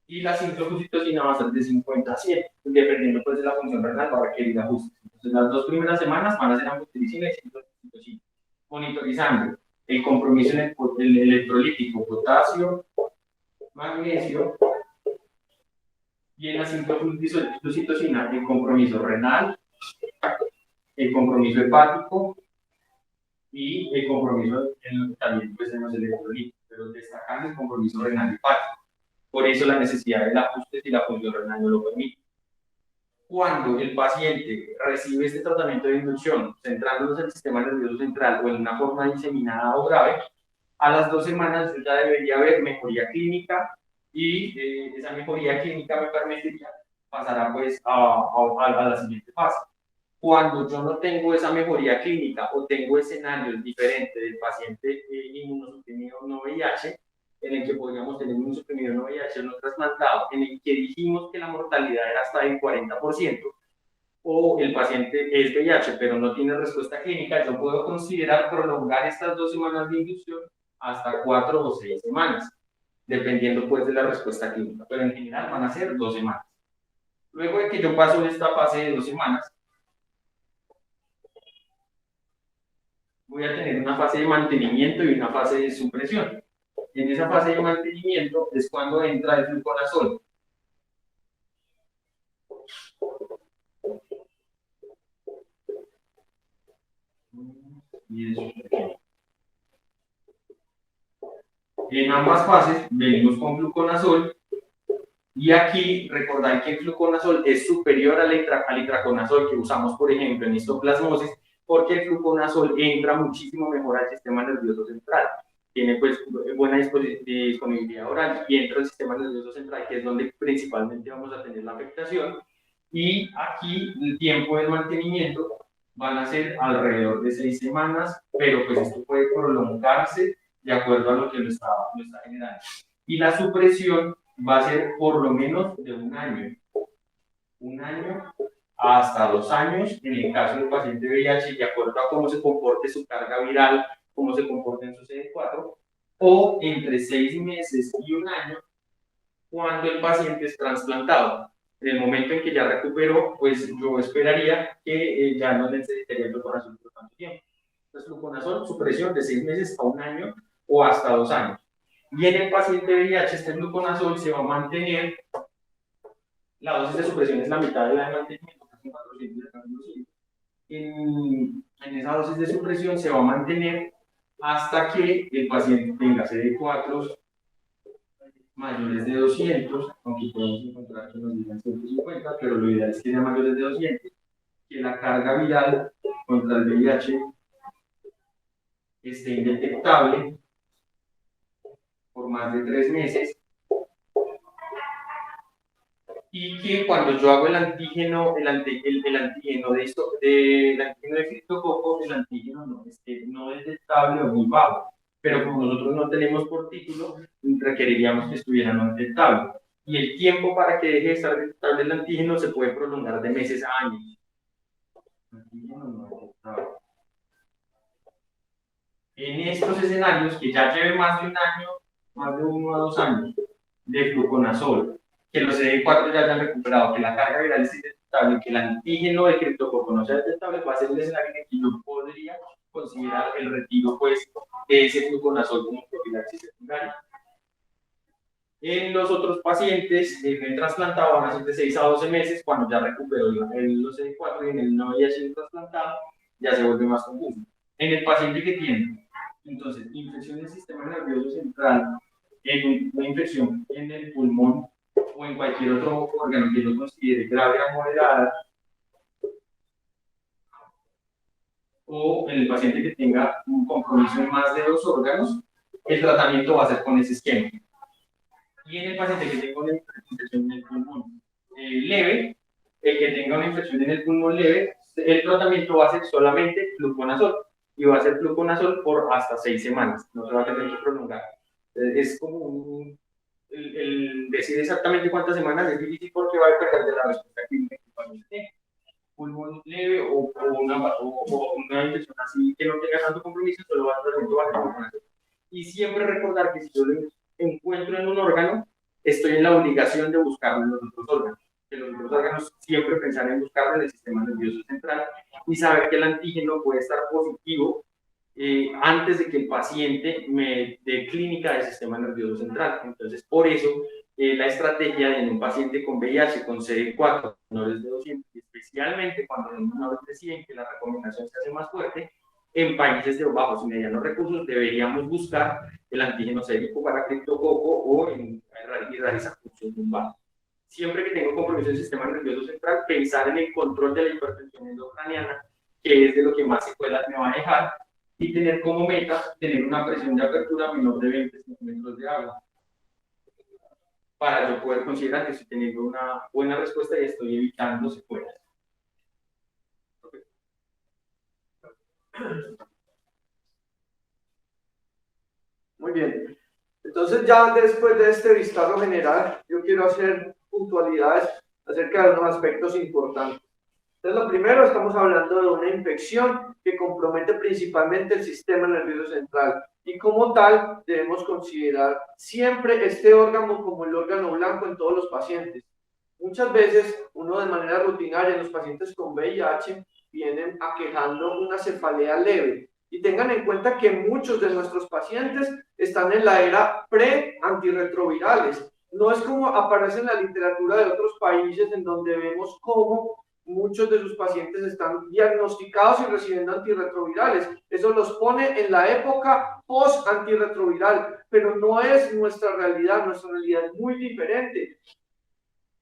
Y la cicloflucitocina va a ser de 50 a 100, dependiendo pues, de la función renal, va a requerir ajustes. Entonces, las 2 primeras semanas van a ser amphotericina y cicloflucitocina, monitorizando el compromiso en el electrolítico, potasio, magnesio, y en la cicloflucitocina el compromiso renal, el compromiso hepático y el compromiso también pues, en los electrolitos, pero destacando el compromiso renal y hepático. Por eso la necesidad del ajuste si la función renal no lo permite. Cuando el paciente recibe este tratamiento de inducción, centrándonos en el sistema nervioso central o en una forma diseminada o grave, a las 2 semanas yo ya debería haber mejoría clínica y esa mejoría clínica me permitiría pasar pues, a la siguiente fase. Cuando yo no tengo esa mejoría clínica o tengo escenarios diferentes del paciente inmunosuprimido no VIH, en el que podríamos tener un suprimido no VIH no trasplantado, en el que dijimos que la mortalidad era hasta del 40%, o el paciente es VIH pero no tiene respuesta clínica, yo puedo considerar prolongar estas 2 semanas de inducción hasta 4 o 6 semanas, dependiendo pues de la respuesta clínica, pero en general van a ser 2 semanas. Luego de que yo paso esta fase de 2 semanas, voy a tener una fase de mantenimiento y una fase de supresión. En esa fase de mantenimiento es cuando entra el fluconazol. En ambas fases venimos con fluconazol y aquí recordar que el fluconazol es superior al itraconazol que usamos, por ejemplo, en histoplasmosis, porque el fluconazol entra muchísimo mejor al sistema nervioso central. Tiene pues buena disponibilidad oral y entra al sistema nervioso central, que es donde principalmente vamos a tener la afectación. Y aquí el tiempo de mantenimiento van a ser alrededor de 6 semanas, pero pues esto puede prolongarse de acuerdo a lo que lo está generando. Y la supresión va a ser por lo menos de un año hasta 2 años en el caso del paciente VIH, de acuerdo a cómo se comporte su carga viral, cómo se comporte en su CD4, o entre 6 meses y un año cuando el paciente es trasplantado. En el momento en que ya recuperó, pues yo esperaría que ya no necesitaría el fluconazol por tanto tiempo. Entonces, fluconazol, supresión de 6 meses a un año o hasta 2 años. Y en el paciente VIH, este fluconazol se va a mantener, la dosis de supresión es la mitad de la de mantenimiento, casi 400 de en esa dosis de supresión se va a mantener hasta que el paciente tenga CD4 mayores de 200, aunque podemos encontrar que nos digan 150, pero lo ideal es que sea mayores de 200, que la carga viral contra el VIH esté indetectable por más de 3 meses, y que cuando yo hago el antígeno, el antígeno de esto, el antígeno de criptococo, el antígeno no esté no detectable o muy bajo. Pero como nosotros no tenemos por título, requeriríamos que estuviera no detectable. Y el tiempo para que deje de estar detectable el antígeno se puede prolongar de meses a años. Antígeno no detectable. En estos escenarios, que ya lleve más de un año, más de 1 a 2 años de fluconazol, que los CD4 ya hayan recuperado, que la carga viral es indetectable, que el antígeno de criptococo no sea detectable, va a ser el escenario en el que yo podría considerar el retiro pues, de ese fluconazol como profilaxis secundaria. En los otros pacientes que han trasplantado van a ser de 6 a 12 meses, cuando ya recuperó los CD4 y en el no había sido trasplantado, ya se vuelve más confuso. En el paciente que tiene, entonces, infección del sistema nervioso central, en una infección en el pulmón o en cualquier otro órgano que lo considere grave o moderada, o en el paciente que tenga un compromiso en más de 2 órganos, el tratamiento va a ser con ese esquema. Y en el paciente que tenga una infección en el pulmón leve, el que tenga una infección en el pulmón leve, el tratamiento va a ser solamente fluconazol, y va a ser fluconazol por hasta 6 semanas, no se va a tener que prolongar. Es como el decir exactamente cuántas semanas es difícil porque va a depender de la respuesta clínica que el paciente tenga. Pulmón leve o una infección así que no tenga tanto compromiso, solo va a ser fluconazol. Y siempre recordar que si yo lo encuentro en un órgano, estoy en la obligación de buscarlo en los otros órganos. Que los otros órganos siempre pensar en buscarlo en el sistema nervioso central y saber que el antígeno puede estar positivo antes de que el paciente me dé clínica del sistema nervioso central. Entonces, por eso, la estrategia en un paciente con VIH con CD4 menores de 200, especialmente cuando en menores de 100, que la recomendación se hace más fuerte, en países de bajos y medianos recursos deberíamos buscar el antígeno sérico para criptococo o realizar función lumbar. Siempre que tengo compromiso del sistema nervioso central, pensar en el control de la hipertensión endocraniana, que es de lo que más secuelas me va a dejar, y tener como meta tener una presión de apertura menor de 20 centímetros de agua, para yo poder considerar que estoy teniendo una buena respuesta y estoy evitando secuelas. Muy bien. Entonces ya después de este vistazo general, yo quiero hacer puntualidades acerca de unos aspectos importantes. Entonces, lo primero, estamos hablando de una infección que compromete principalmente el sistema nervioso central y como tal debemos considerar siempre este órgano como el órgano blanco en todos los pacientes. Muchas veces uno de manera rutinaria en los pacientes con VIH vienen aquejando una cefalea leve y tengan en cuenta que muchos de nuestros pacientes están en la era pre-antirretrovirales. No es como aparece en la literatura de otros países en donde vemos cómo muchos de sus pacientes están diagnosticados y recibiendo antirretrovirales. Eso los pone en la época post-antirretroviral, pero no es nuestra realidad es muy diferente.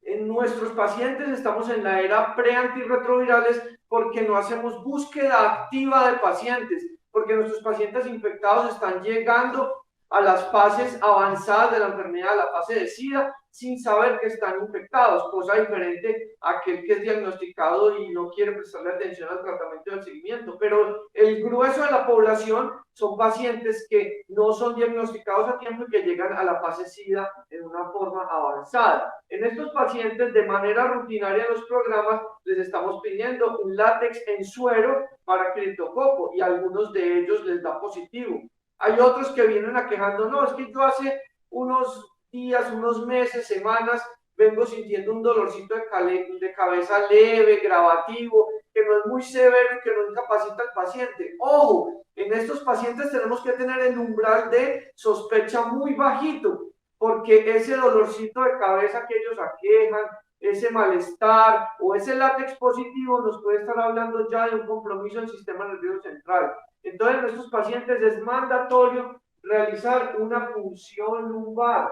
En nuestros pacientes estamos en la era pre-antirretrovirales porque no hacemos búsqueda activa de pacientes, porque nuestros pacientes infectados están llegando a las fases avanzadas de la enfermedad, a la fase de SIDA, sin saber que están infectados, cosa diferente a aquel que es diagnosticado y no quiere prestarle atención al tratamiento y al seguimiento. Pero el grueso de la población son pacientes que no son diagnosticados a tiempo y que llegan a la fase SIDA en una forma avanzada. En estos pacientes, de manera rutinaria en los programas, les estamos pidiendo un látex en suero para criptococo y a algunos de ellos les da positivo. Hay otros que vienen aquejando, no, es que yo hace unos días, unos meses, semanas, vengo sintiendo un dolorcito de cabeza leve, gravativo, que no es muy severo y que no incapacita al paciente. Ojo, en estos pacientes tenemos que tener el umbral de sospecha muy bajito, porque ese dolorcito de cabeza que ellos aquejan, ese malestar o ese látex positivo nos puede estar hablando ya de un compromiso del sistema nervioso central. Entonces, en estos pacientes es mandatorio realizar una punción lumbar.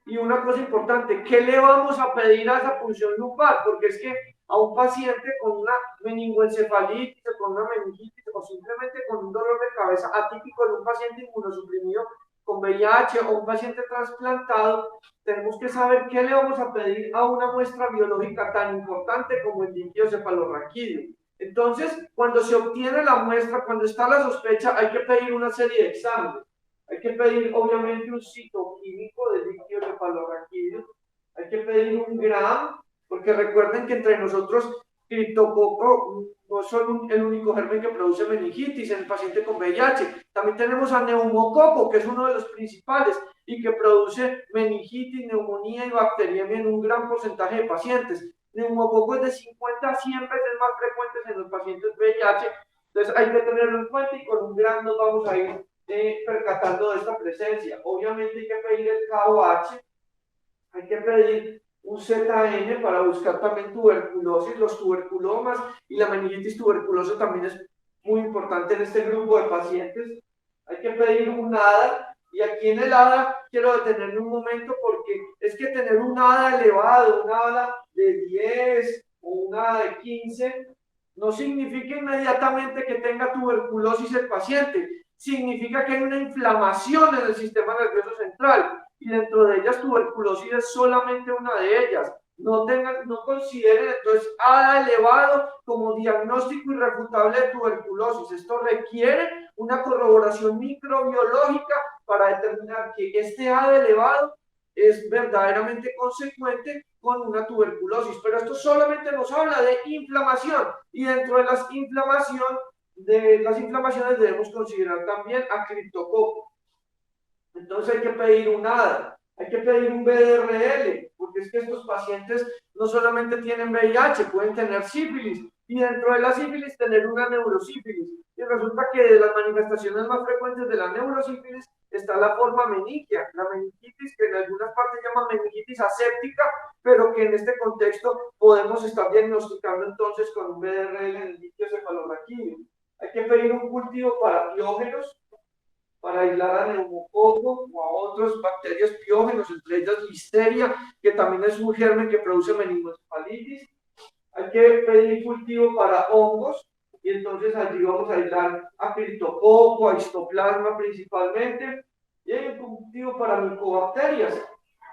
Y una cosa importante, ¿qué le vamos a pedir a esa punción lumbar? Porque es que a un paciente con una meningoencefalitis, con una meningitis o simplemente con un dolor de cabeza atípico de un paciente inmunosuprimido con VIH o un paciente trasplantado, tenemos que saber qué le vamos a pedir a una muestra biológica tan importante como el líquido cefalorraquídeo. Entonces, cuando se obtiene la muestra, cuando está la sospecha, hay que pedir una serie de exámenes. Hay que pedir, obviamente, un citoquímico del líquido cefalorraquídeo. Hay que pedir un GRAM, porque recuerden que entre nosotros, criptococo no es solo el único germen que produce meningitis en el paciente con VIH. También tenemos a neumococo, que es uno de los principales y que produce meningitis, neumonía y bacteriemia en un gran porcentaje de pacientes. Neumococo es de 50 a 100 veces más frecuentes en los pacientes VIH. Entonces hay que tenerlo en cuenta y con un GRAM nos vamos a ir percatando de esta presencia. Obviamente hay que pedir el KOH, hay que pedir un ZN para buscar también tuberculosis, los tuberculomas y la meningitis tuberculosa también es muy importante en este grupo de pacientes. Hay que pedir un ADA y aquí en el ADA quiero detenerme un momento porque es que tener un ADA elevado, un ADA de 10 o un ADA de 15 no significa inmediatamente que tenga tuberculosis el paciente, significa que hay una inflamación en el sistema nervioso central y dentro de ellas tuberculosis es solamente una de ellas. No consideren entonces ADA elevado como diagnóstico irrefutable de tuberculosis. Esto requiere una corroboración microbiológica para determinar que este ADA elevado es verdaderamente consecuente con una tuberculosis, pero esto solamente nos habla de inflamación y dentro de las inflamaciones debemos considerar también a criptococo. Entonces hay que pedir un ADA, hay que pedir un BDRL, porque es que estos pacientes no solamente tienen VIH, pueden tener sífilis, y dentro de la sífilis tener una neurosífilis. Y resulta que de las manifestaciones más frecuentes de la neurosífilis está la forma meningia, la meningitis, que en algunas partes llaman meningitis aséptica, pero que en este contexto podemos estar diagnosticando entonces con un BDRL en el líquido cefalorraquídeo. Hay que pedir un cultivo para piógenos, para aislar a neumococo o a otras bacterias piógenos, entre ellas listeria, que también es un germen que produce meningoencefalitis. Hay que pedir cultivo para hongos, y entonces allí vamos a aislar a criptococo, a histoplasma principalmente, y hay un cultivo para micobacterias,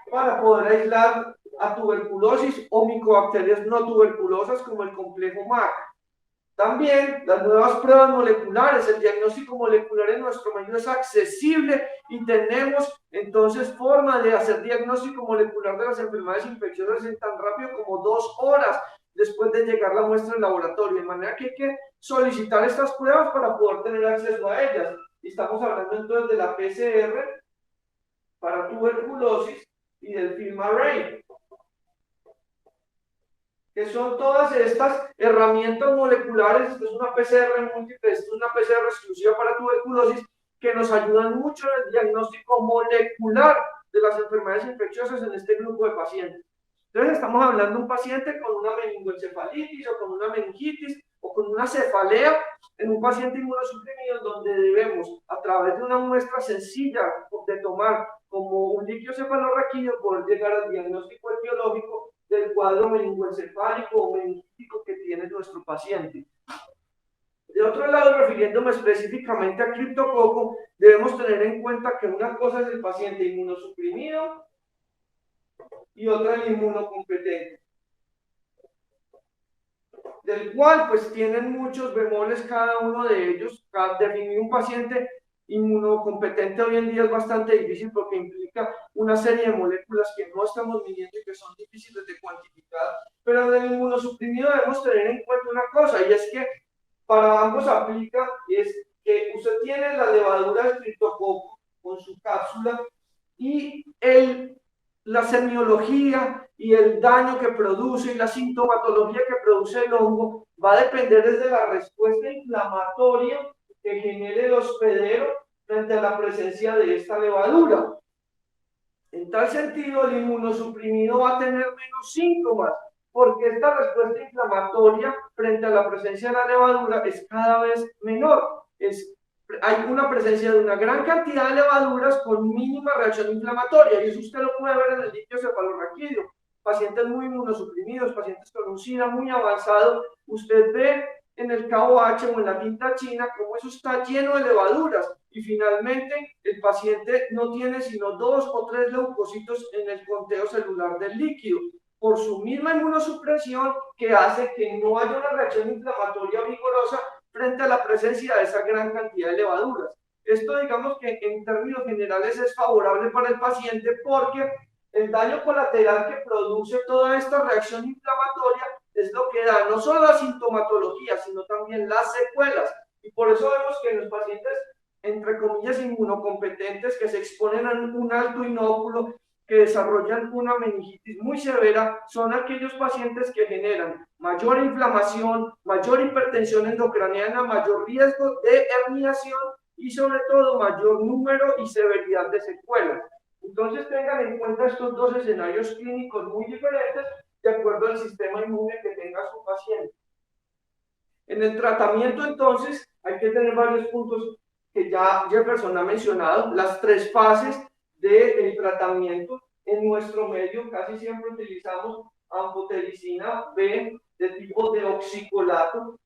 para poder aislar a tuberculosis o micobacterias no tuberculosas como el complejo MAC. También las nuevas pruebas moleculares, el diagnóstico molecular en nuestro medio es accesible y tenemos entonces forma de hacer diagnóstico molecular de las enfermedades infecciosas en tan rápido como 2 horas después de llegar la muestra al laboratorio, de manera que hay que solicitar estas pruebas para poder tener acceso a ellas. Y estamos hablando entonces de la PCR para tuberculosis y del FilmArray, que son todas estas herramientas moleculares. Esta es una PCR múltiple, esta es una PCR exclusiva para tuberculosis, que nos ayudan mucho en el diagnóstico molecular de las enfermedades infecciosas en este grupo de pacientes. Entonces estamos hablando de un paciente con una meningoencefalitis o con una meningitis o con una cefalea en un paciente inmunosuprimido, donde debemos, a través de una muestra sencilla de tomar como un líquido cefalorraquídeo, poder llegar al diagnóstico etiológico del cuadro meningoencefálico o meningítico que tiene nuestro paciente. De otro lado, refiriéndome específicamente a criptococo, debemos tener en cuenta que una cosa es el paciente inmunosuprimido y otra el inmunocompetente, del cual pues tienen muchos bemoles cada uno de ellos. Definir un paciente inmunocompetente hoy en día es bastante difícil porque implica una serie de moléculas que no estamos midiendo y que son difíciles de cuantificar, pero del inmunosuprimido debemos tener en cuenta una cosa, y es que para ambos aplica, es que usted tiene la levadura de criptococo con su cápsula y la semiología y el daño que produce y la sintomatología que produce el hongo va a depender desde la respuesta inflamatoria que genere el hospedero frente a la presencia de esta levadura. En tal sentido, el inmunosuprimido va a tener menos síntomas, porque esta respuesta inflamatoria frente a la presencia de la levadura es cada vez menor. Hay una presencia de una gran cantidad de levaduras con mínima reacción inflamatoria, y eso usted lo puede ver en el líquido cefalorraquídeo. Pacientes muy inmunosuprimidos, pacientes con un SIDA muy avanzado, usted ve en el KOH o en la tinta china cómo eso está lleno de levaduras, y finalmente el paciente no tiene sino 2 o 3 leucocitos en el conteo celular del líquido, por su misma inmunosupresión, que hace que no haya una reacción inflamatoria vigorosa frente a la presencia de esa gran cantidad de levaduras. Esto, digamos que en términos generales es favorable para el paciente, porque el daño colateral que produce toda esta reacción inflamatoria es lo que da no solo la sintomatología, sino también las secuelas. Y por eso vemos que en los pacientes, entre comillas, inmunocompetentes, que se exponen a un alto inóculo, que desarrollan una meningitis muy severa, son aquellos pacientes que generan mayor inflamación, mayor hipertensión endocraniana, mayor riesgo de herniación y sobre todo mayor número y severidad de secuelas. Entonces tengan en cuenta estos dos escenarios clínicos muy diferentes de acuerdo al sistema inmune que tenga su paciente. En el tratamiento, entonces, hay que tener varios puntos que ya Jefferson ha mencionado, las 3 fases del tratamiento. En nuestro medio casi siempre utilizamos anfotericina B de tipo deoxicolato.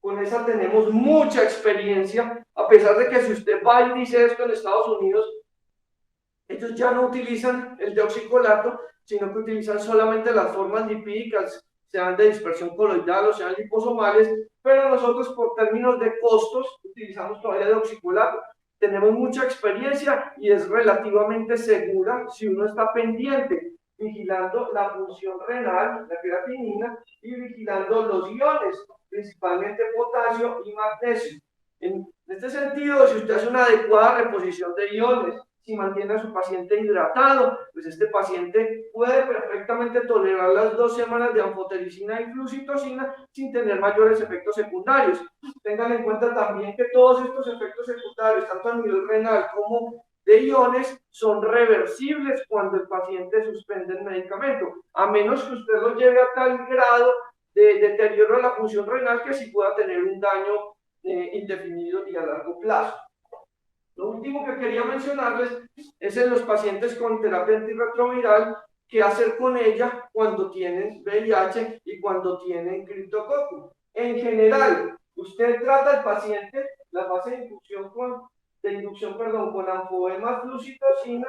Con esa tenemos mucha experiencia, a pesar de que si usted va y dice esto en Estados Unidos, ellos ya no utilizan el deoxicolato, sino que utilizan solamente las formas lipídicas, sean de dispersión coloidal o sean liposomales, pero nosotros por términos de costos utilizamos todavía deoxicolato. Tenemos mucha experiencia y es relativamente segura si uno está pendiente, vigilando la función renal, la creatinina, y vigilando los iones, principalmente potasio y magnesio. En este sentido, si usted hace una adecuada reposición de iones, si mantiene a su paciente hidratado, pues este paciente puede perfectamente tolerar las 2 semanas de anfotericina y flucitocina sin tener mayores efectos secundarios. Tengan en cuenta también que todos estos efectos secundarios, tanto a nivel renal como de iones, son reversibles cuando el paciente suspende el medicamento, a menos que usted lo lleve a tal grado de deterioro de la función renal que sí pueda tener un daño indefinido y a largo plazo. Lo último que quería mencionarles es en los pacientes con terapia antirretroviral, qué hacer con ella cuando tienen VIH y cuando tienen criptococo. En general, usted trata al paciente la fase de inducción con anfoema flucitocina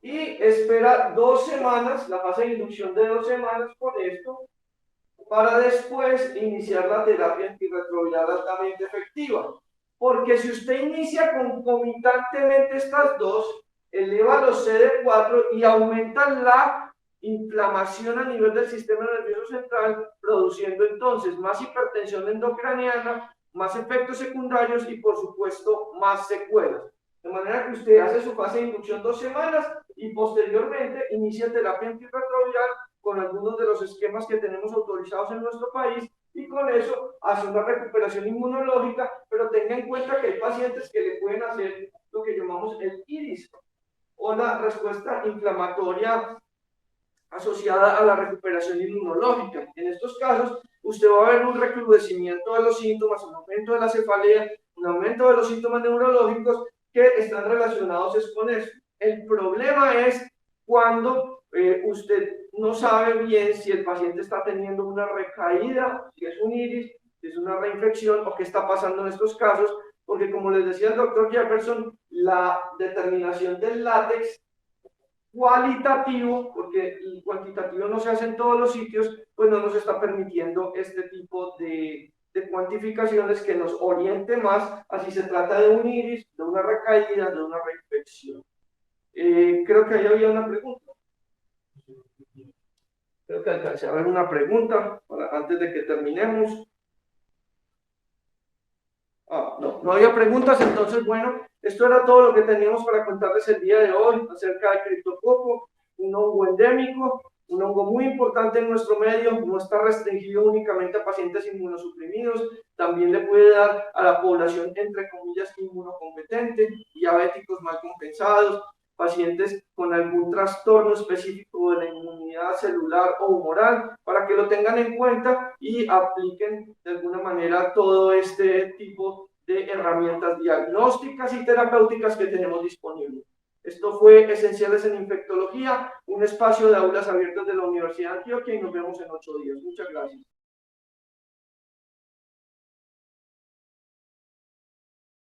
y espera 2 semanas, la fase de inducción de 2 semanas con esto, para después iniciar la terapia antirretroviral altamente efectiva. Porque si usted inicia concomitantemente estas dos, eleva los CD4 y aumenta la inflamación a nivel del sistema nervioso central, produciendo entonces más hipertensión endocraniana, más efectos secundarios y por supuesto más secuelas. De manera que usted hace su fase de inducción 2 semanas y posteriormente inicia terapia antirretroviral con algunos de los esquemas que tenemos autorizados en nuestro país y con eso hace una recuperación inmunológica, pero tenga en cuenta que hay pacientes que le pueden hacer lo que llamamos el IRIS o la respuesta inflamatoria asociada a la recuperación inmunológica. En estos casos, usted va a ver un recrudecimiento de los síntomas, un aumento de la cefalea, un aumento de los síntomas neurológicos que están relacionados con eso. El problema es cuando usted no sabe bien si el paciente está teniendo una recaída, si es un iris, si es una reinfección o qué está pasando en estos casos, porque como les decía el doctor Jefferson, la determinación del látex cualitativo, porque el cuantitativo no se hace en todos los sitios, pues no nos está permitiendo este tipo de cuantificaciones que nos oriente más a si se trata de un iris, de una recaída, de una reinfección. Creo que ahí había una pregunta. Creo que alcancé a ver una pregunta antes de que terminemos. No había preguntas, entonces bueno, esto era todo lo que teníamos para contarles el día de hoy acerca del criptococo, un hongo endémico, un hongo muy importante en nuestro medio, no está restringido únicamente a pacientes inmunosuprimidos, también le puede dar a la población entre comillas inmunocompetente, diabéticos mal compensados, pacientes con algún trastorno específico de la inmunidad celular o humoral, para que lo tengan en cuenta y apliquen de alguna manera todo este tipo de herramientas diagnósticas y terapéuticas que tenemos disponibles. Esto fue Esenciales en Infectología, un espacio de aulas abiertas de la Universidad de Antioquia y nos vemos en 8 días. Muchas gracias.